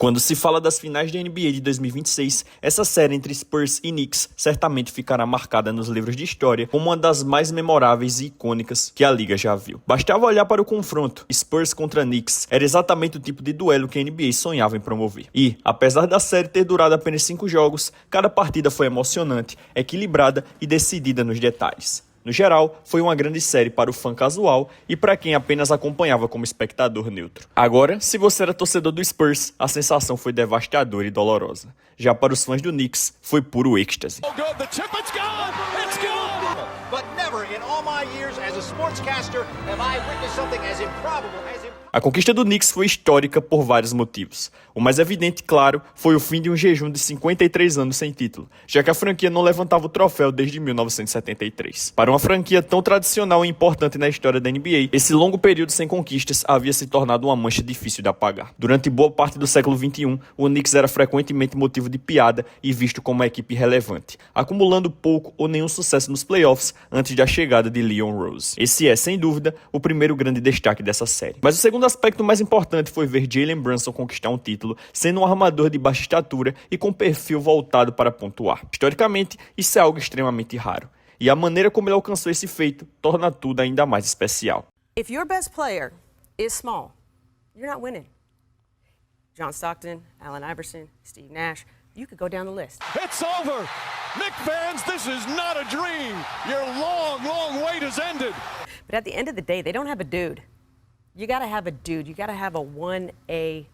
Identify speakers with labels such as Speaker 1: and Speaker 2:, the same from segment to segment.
Speaker 1: Quando se fala das finais da NBA de 2026, essa série entre Spurs e Knicks certamente ficará marcada nos livros de história como uma das mais memoráveis e icônicas que a liga já viu. Bastava olhar para o confronto, Spurs contra Knicks era exatamente o tipo de duelo que a NBA sonhava em promover. E, apesar da série ter durado apenas 5 jogos, cada partida foi emocionante, equilibrada e decidida nos detalhes. No geral, foi uma grande série para o fã casual e para quem apenas acompanhava como espectador neutro. Agora, se você era torcedor do Spurs, a sensação foi devastadora e dolorosa. Já para os fãs do Knicks, foi puro êxtase. A conquista do Knicks foi histórica por vários motivos. O mais evidente, claro, foi o fim de um jejum de 53 anos sem título, já que a franquia não levantava o troféu desde 1973. Para uma franquia tão tradicional e importante na história da NBA, esse longo período sem conquistas havia se tornado uma mancha difícil de apagar. Durante boa parte do século XXI, o Knicks era frequentemente motivo de piada e visto como uma equipe irrelevante, acumulando pouco ou nenhum sucesso nos playoffs antes da chegada de Leon Rose. Esse é, sem dúvida, o primeiro grande destaque dessa série. Mas o segundo aspecto mais importante foi ver Jalen Brunson conquistar um título, sendo um armador de baixa estatura e com perfil voltado para pontuar. Historicamente, isso é algo extremamente raro. E a maneira como ele alcançou esse feito torna tudo ainda mais especial.
Speaker 2: If your best player is small, you're not winning. John Stockton, Allen Iverson, Steve Nash, you could go down the list.
Speaker 3: It's over. Knicks fans, this is not a dream. Your long wait has ended.
Speaker 2: But at the end of the day, they don't have a dude. You got to have a dude. You got to have a 1A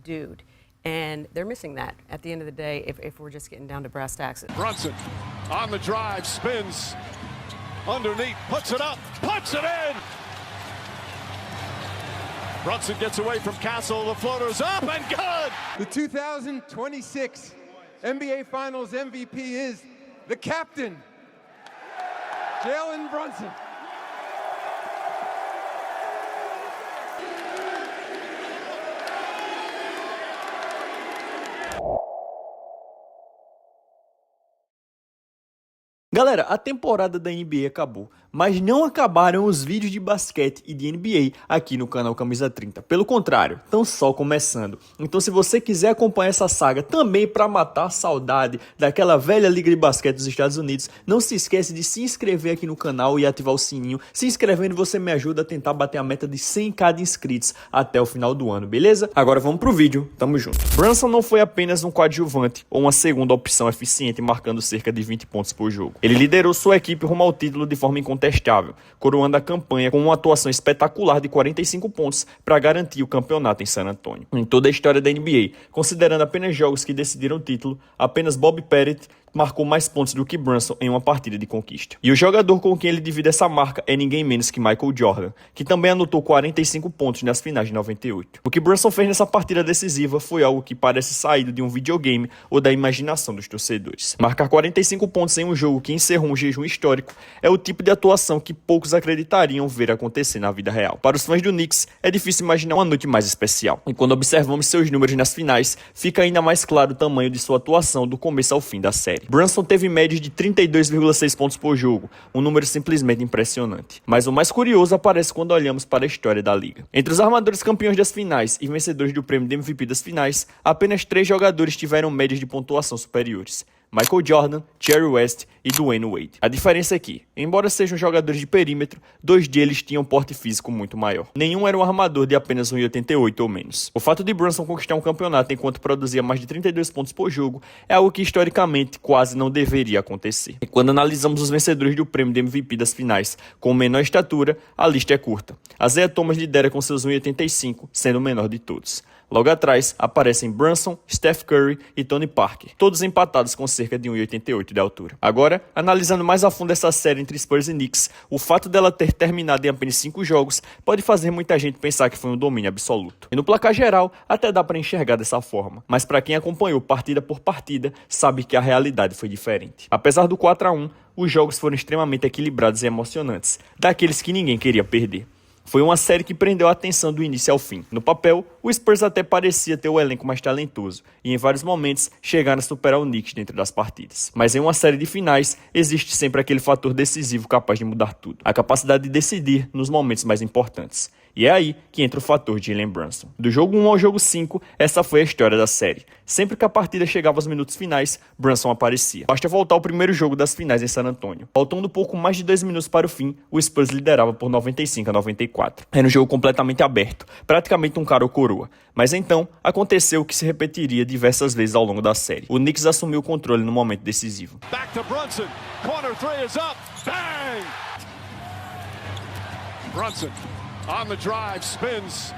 Speaker 2: dude. And they're missing that at the end of the day if we're just getting down to brass tacks.
Speaker 3: Brunson on the drive, spins underneath, puts it up, puts it in. Brunson gets away from Castle, the floater's up and good.
Speaker 4: The 2026 NBA Finals MVP is the captain, Jalen Brunson.
Speaker 1: Galera, a temporada da NBA acabou, mas não acabaram os vídeos de basquete e de NBA aqui no canal Camisa 30. Pelo contrário, estão só começando. Então se você quiser acompanhar essa saga também para matar a saudade daquela velha liga de basquete dos Estados Unidos, não se esquece de se inscrever aqui no canal e ativar o sininho. Se inscrevendo você me ajuda a tentar bater a meta de 100k de inscritos até o final do ano, beleza? Agora vamos pro vídeo, tamo junto. Brunson não foi apenas um coadjuvante ou uma segunda opção eficiente marcando cerca de 20 pontos por jogo. Ele liderou sua equipe rumo ao título de forma incontestável, coroando a campanha com uma atuação espetacular de 45 pontos para garantir o campeonato em San Antonio. Em toda a história da NBA, considerando apenas jogos que decidiram o título, apenas Bob Pettit marcou mais pontos do que Brunson em uma partida de conquista. E o jogador com quem ele divide essa marca é ninguém menos que Michael Jordan, que também anotou 45 pontos nas finais de 98. O que Brunson fez nessa partida decisiva foi algo que parece saído de um videogame ou da imaginação dos torcedores. Marcar 45 pontos em um jogo que encerrou um jejum histórico é o tipo de atuação que poucos acreditariam ver acontecer na vida real. Para os fãs do Knicks, é difícil imaginar uma noite mais especial. E quando observamos seus números nas finais, fica ainda mais claro o tamanho de sua atuação do começo ao fim da série. Brunson teve médias de 32,6 pontos por jogo, um número simplesmente impressionante. Mas o mais curioso aparece quando olhamos para a história da liga. Entre os armadores campeões das finais e vencedores do prêmio de MVP das finais, apenas 3 jogadores tiveram médias de pontuação superiores: Michael Jordan, Jerry West e Dwayne Wade. A diferença é que, embora sejam jogadores de perímetro, 2 deles tinham porte físico muito maior. Nenhum era um armador de apenas 1,88 ou menos. O fato de Brunson conquistar um campeonato enquanto produzia mais de 32 pontos por jogo é algo que historicamente quase não deveria acontecer. E quando analisamos os vencedores do prêmio de MVP das finais com menor estatura, a lista é curta. Isaiah Thomas lidera com seus 1,85, sendo o menor de todos. Logo atrás, aparecem Brunson, Steph Curry e Tony Parker, todos empatados com cerca de 1,88 de altura. Agora, analisando mais a fundo essa série entre Spurs e Knicks, o fato dela ter terminado em apenas 5 jogos pode fazer muita gente pensar que foi um domínio absoluto. E no placar geral, até dá para enxergar dessa forma, mas para quem acompanhou partida por partida, sabe que a realidade foi diferente. Apesar do 4-1, os jogos foram extremamente equilibrados e emocionantes, daqueles que ninguém queria perder. Foi uma série que prendeu a atenção do início ao fim. No papel, o Spurs até parecia ter o elenco mais talentoso e em vários momentos chegaram a superar o Knicks dentro das partidas. Mas em uma série de finais, existe sempre aquele fator decisivo capaz de mudar tudo. A capacidade de decidir nos momentos mais importantes. E é aí que entra o fator Jalen Brunson. Do jogo 1 ao jogo 5, essa foi a história da série. Sempre que a partida chegava aos minutos finais, Brunson aparecia. Basta voltar ao primeiro jogo das finais em San Antonio. Faltando pouco mais de 2 minutos para o fim, o Spurs liderava por 95-94. Era um jogo completamente aberto, praticamente um cara ou coroa. Mas então, aconteceu o que se repetiria diversas vezes ao longo da série. O Knicks assumiu o controle no momento decisivo.
Speaker 3: Back to Brunson. Corner three is up. Bang! Brunson on the drive, spins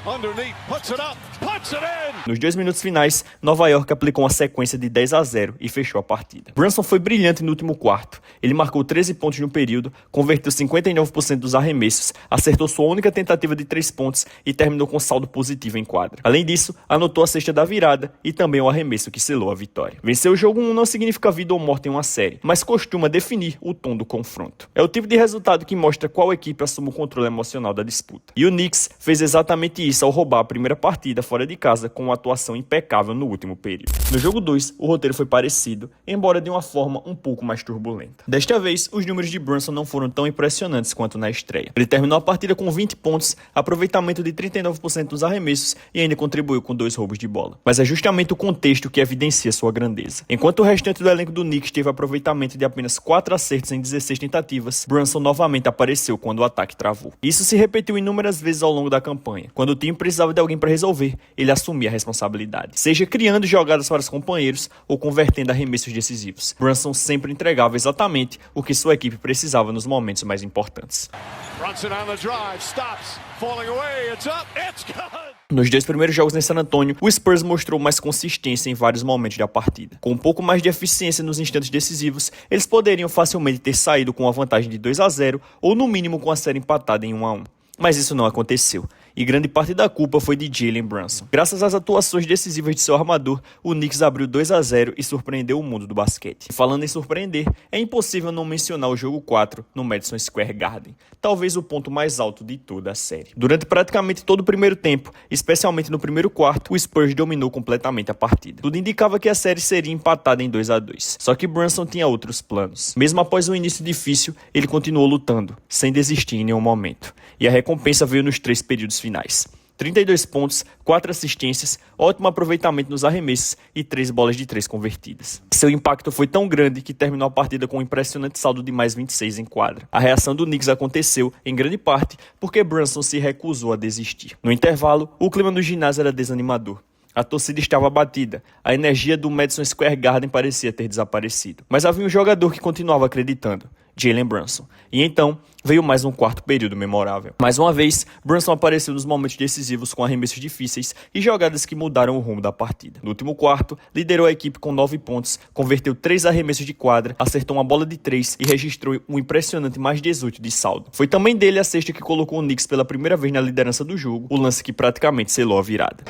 Speaker 3: underneath, puts it up, puts it in!
Speaker 1: Nos 2 minutos finais, Nova York aplicou uma sequência de 10-0 e fechou a partida. Brunson foi brilhante no último quarto. Ele marcou 13 pontos no período, converteu 59% dos arremessos, acertou sua única tentativa de 3 pontos e terminou com saldo positivo em quadra. Além disso, anotou a cesta da virada e também o arremesso que selou a vitória. Vencer o jogo 1 não significa vida ou morte em uma série, mas costuma definir o tom do confronto. É o tipo de resultado que mostra qual equipe assume o controle emocional da disputa. E o Knicks fez exatamente isso ao roubar a primeira partida fora de casa com uma atuação impecável no último período. No jogo 2, o roteiro foi parecido, embora de uma forma um pouco mais turbulenta. Desta vez, os números de Brunson não foram tão impressionantes quanto na estreia. Ele terminou a partida com 20 pontos, aproveitamento de 39% dos arremessos e ainda contribuiu com 2 roubos de bola. Mas é justamente o contexto que evidencia sua grandeza. Enquanto o restante do elenco do Knicks teve aproveitamento de apenas 4 acertos em 16 tentativas, Brunson novamente apareceu quando o ataque travou. Isso se repetiu inúmeras vezes ao longo da campanha. Quando o time precisava de alguém para resolver, ele assumia a responsabilidade, seja criando jogadas para os companheiros ou convertendo arremessos decisivos. Brunson sempre entregava exatamente o que sua equipe precisava nos momentos mais importantes.
Speaker 3: Brunson on the drive, stops, falling away, it's up, it's good!
Speaker 1: Nos 2 primeiros jogos em San Antonio, o Spurs mostrou mais consistência em vários momentos da partida. Com um pouco mais de eficiência nos instantes decisivos, eles poderiam facilmente ter saído com uma vantagem de 2-0 ou no mínimo com a série empatada em 1-1. Mas isso não aconteceu, e grande parte da culpa foi de Jalen Brunson. Graças às atuações decisivas de seu armador, o Knicks abriu 2-0 e surpreendeu o mundo do basquete. E falando em surpreender, é impossível não mencionar o jogo 4 no Madison Square Garden, talvez o ponto mais alto de toda a série. Durante praticamente todo o primeiro tempo, especialmente no primeiro quarto, o Spurs dominou completamente a partida. Tudo indicava que a série seria empatada em 2-2, só que Brunson tinha outros planos. Mesmo após um início difícil, ele continuou lutando, sem desistir em nenhum momento. E a recompensa veio nos 3 períodos finais. 32 pontos, 4 assistências, ótimo aproveitamento nos arremessos e 3 bolas de 3 convertidas. Seu impacto foi tão grande que terminou a partida com um impressionante saldo de mais 26 em quadra. A reação do Knicks aconteceu, em grande parte, porque Brunson se recusou a desistir. No intervalo, o clima no ginásio era desanimador. A torcida estava abatida, a energia do Madison Square Garden parecia ter desaparecido. Mas havia um jogador que continuava acreditando, Jalen Brunson. E então, veio mais um quarto período memorável. Mais uma vez, Brunson apareceu nos momentos decisivos com arremessos difíceis e jogadas que mudaram o rumo da partida. No último quarto, liderou a equipe com 9 pontos, converteu 3 arremessos de quadra, acertou uma bola de 3 e registrou um impressionante mais 18 de saldo. Foi também dele a cesta que colocou o Knicks pela primeira vez na liderança do jogo, o lance que praticamente selou a virada.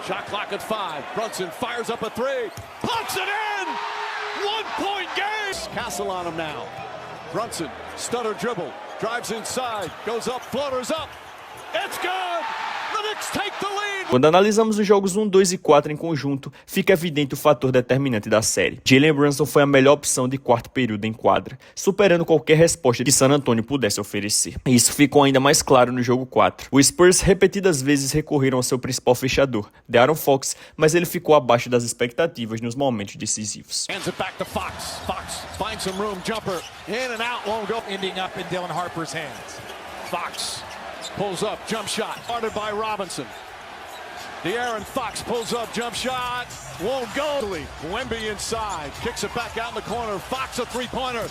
Speaker 3: Shot clock at 5. Brunson fires up a 3. Puts it in! 1-point game! Castle on him now. Brunson, stutter dribble, drives inside, goes up, floaters up. It's good! The Knicks take the lead!
Speaker 1: Quando analisamos os jogos 1, 2 e 4 em conjunto, fica evidente o fator determinante da série. Jalen Brunson foi a melhor opção de quarto período em quadra, superando qualquer resposta que San Antonio pudesse oferecer. E isso ficou ainda mais claro no jogo 4. Os Spurs repetidas vezes recorreram ao seu principal fechador, De'Aaron Fox, mas ele ficou abaixo das expectativas nos momentos decisivos.
Speaker 3: Hands it back to Fox. Fox finds some room, jumper, in and out, won't go.
Speaker 5: Ending up in Dylan Harper's hands.
Speaker 3: Fox pulls up, jump shot, guarded by Robinson. De'Aaron Fox pulls up, jump shot, won't go. Wemby inside, kicks it back out in the corner. Fox a three-pointer.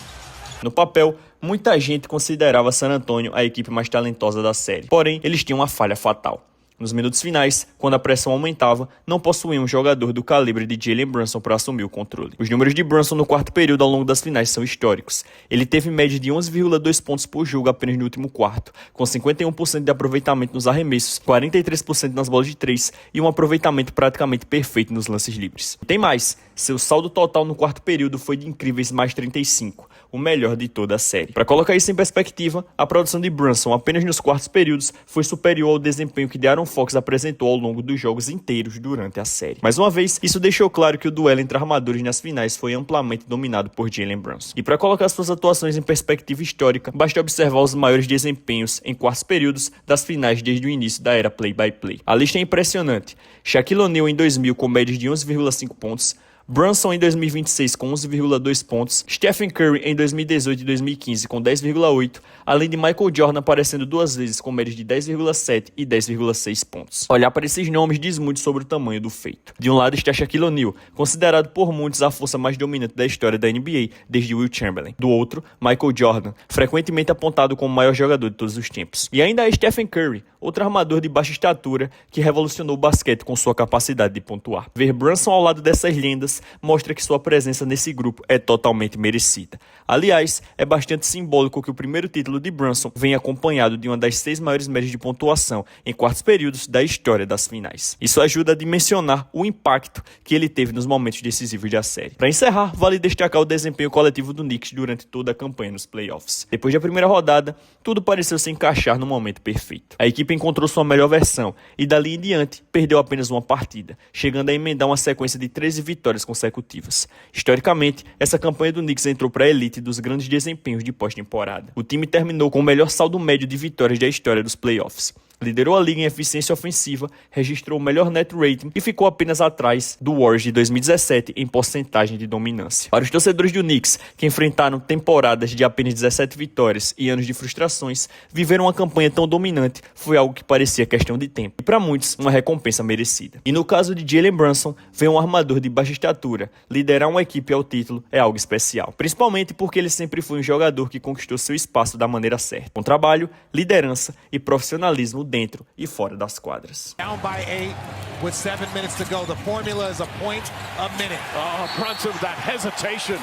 Speaker 1: No papel, muita gente considerava San Antonio a equipe mais talentosa da série. Porém, eles tinham uma falha fatal. Nos minutos finais, quando a pressão aumentava, não possuía um jogador do calibre de Jalen Brunson para assumir o controle. Os números de Brunson no quarto período ao longo das finais são históricos. Ele teve média de 11,2 pontos por jogo apenas no último quarto, com 51% de aproveitamento nos arremessos, 43% nas bolas de 3 e um aproveitamento praticamente perfeito nos lances livres. Tem mais, Seu saldo total no quarto período foi de incríveis mais 35, o melhor de toda a série. Para colocar isso em perspectiva, a produção de Brunson apenas nos quartos períodos foi superior ao desempenho que De'Aaron Fox apresentou ao longo dos jogos inteiros durante a série. Mais uma vez, isso deixou claro que o duelo entre armadores nas finais foi amplamente dominado por Jalen Brunson. E para colocar suas atuações em perspectiva histórica, basta observar os maiores desempenhos em quartos períodos das finais desde o início da era play-by-play. A lista é impressionante. Shaquille O'Neal em 2000 com médias de 11,5 pontos, Brunson em 2026 com 11,2 pontos, Stephen Curry em 2018 e 2015 com 10,8, além de Michael Jordan aparecendo duas vezes com médias de 10,7 e 10,6 pontos. Olhar para esses nomes diz muito sobre o tamanho do feito. De um lado está Shaquille O'Neal, considerado por muitos a força mais dominante da história da NBA desde Will Chamberlain. Do outro, Michael Jordan, frequentemente apontado como o maior jogador de todos os tempos. E ainda há Stephen Curry, outro armador de baixa estatura que revolucionou o basquete com sua capacidade de pontuar. Ver Brunson ao lado dessas lendas mostra que sua presença nesse grupo é totalmente merecida. Aliás, é bastante simbólico que o primeiro título de Brunson venha acompanhado de uma das 6 maiores médias de pontuação em quartos períodos da história das finais. Isso ajuda a dimensionar o impacto que ele teve nos momentos decisivos da série. Para encerrar, vale destacar o desempenho coletivo do Knicks durante toda a campanha nos playoffs. Depois da primeira rodada, tudo pareceu se encaixar no momento perfeito. A equipe encontrou sua melhor versão e dali em diante perdeu apenas uma partida, chegando a emendar uma sequência de 13 vitórias consecutivas. Historicamente, essa campanha do Knicks entrou para a elite dos grandes desempenhos de pós-temporada. O time terminou com o melhor saldo médio de vitórias da história dos playoffs. Liderou a liga em eficiência ofensiva, registrou o melhor net rating e ficou apenas atrás do Warriors de 2017 em porcentagem de dominância. Para os torcedores do Knicks, que enfrentaram temporadas de apenas 17 vitórias e anos de frustrações, viver uma campanha tão dominante foi algo que parecia questão de tempo e para muitos uma recompensa merecida. E no caso de Jalen Brunson, ver um armador de baixa estatura liderar uma equipe ao título é algo especial, principalmente porque ele sempre foi um jogador que conquistou seu espaço da maneira certa, com trabalho, liderança e profissionalismo dentro e fora das quadras.
Speaker 5: Down by 8 with 7 minutes to go. The formula is a point a minute.
Speaker 3: Oh, Brunson, that hesitation.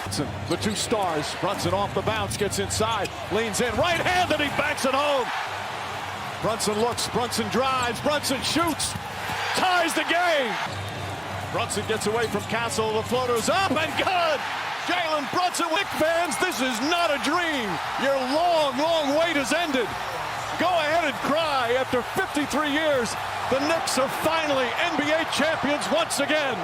Speaker 3: The two stars. Brunson off the bounce, gets inside, leans in, right-handed, he banks it home. Brunson looks, Brunson drives, Brunson shoots, ties the game. Brunson gets away from Castle, the floater's up and good. Jalen Brunson, Knicks fans, this is not a dream. Your long, long wait has ended. Go ahead and cry. After 53 years, the Knicks are finally NBA champions once again.